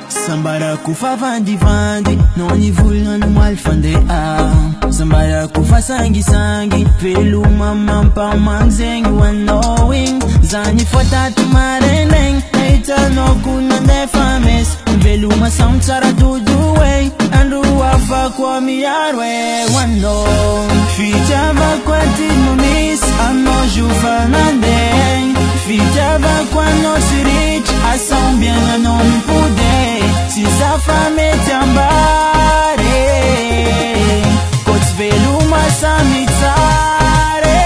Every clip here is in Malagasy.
Sambara kufa vandi vandi, noni vulna no mal fande Sambara kufa sangi sangi, velu mama pa manzeng knowing Zani fota tu mareneng, naita no kuna ne fames Velu ma sound sara do way, andu wafa kwa miarwe wano Fija va kwa timo miss, ano jufa nandeng Fija va kwa no sirich, asam bien anon pude Si zafa me tambare Koți veluma samitare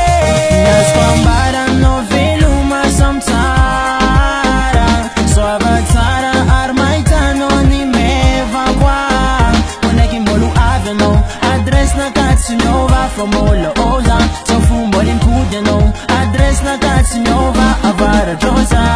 Nas kwambara no veluma samtara Soava tsara armaita no ni meva kwa Uneki molu aveno Adres na Katsinova Famolo oza Sofumbo limpude no Adres na Katsinova Avara joza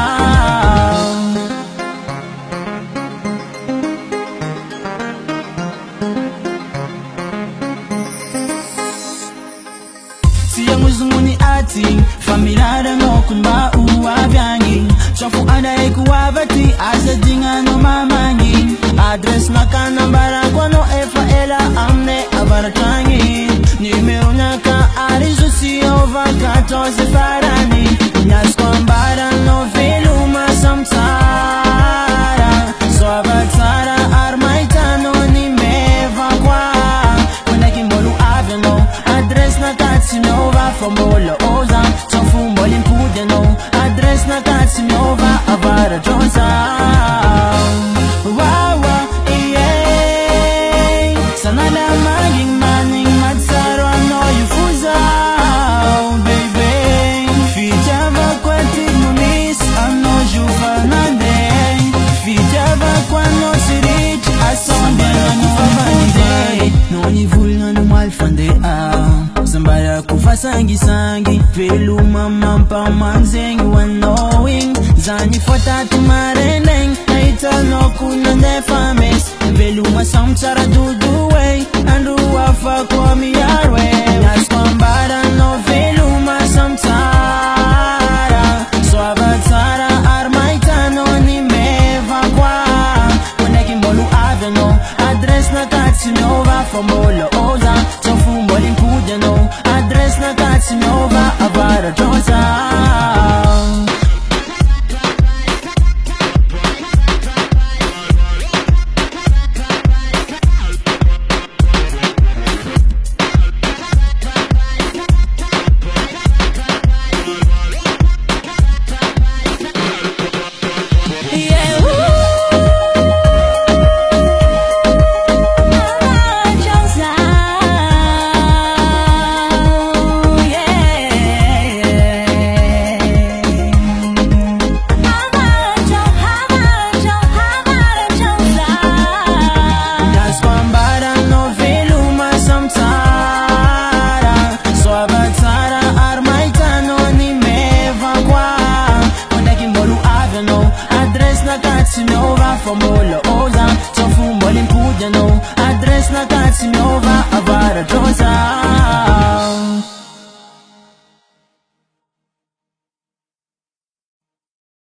Muzumuni ati familiara no kunba uavyangi Chofu ana eku avati asa dinga no mamangi Adres na kanambara kwa no efa ela amne avara tangi Numero naka arizu si ova 14 farani Nyas kwambara no veluma samtara So avatara armaita no ni meva kwa Kuna kimbolu aveno Adres na Katsinova Famolo oza Sofumbo limpude no Adres na Katsinova Avara joza Wawa iye Sanada maging maning matsaro ano yufuza Baby Fijava kwa tigmunis ano jufa nandeng Fijava kwa no sirich asonde no favande Noni vulna no malfande Sambara kufa sangi sangi Velu mama pa manzeng knowing Zani fota tu mareneng Naita no kuna ne fames Velu ma sound sara do way Andu wafa kwa miarwe Nas kwambara no velu ma samtara So avatara armaita no ni meva kwa Uneki molu aveno Adres na Katsinova Famolo oza Sofumbo limpude no Adres na Katsinova Avara joza Adres na Katsinova Famolo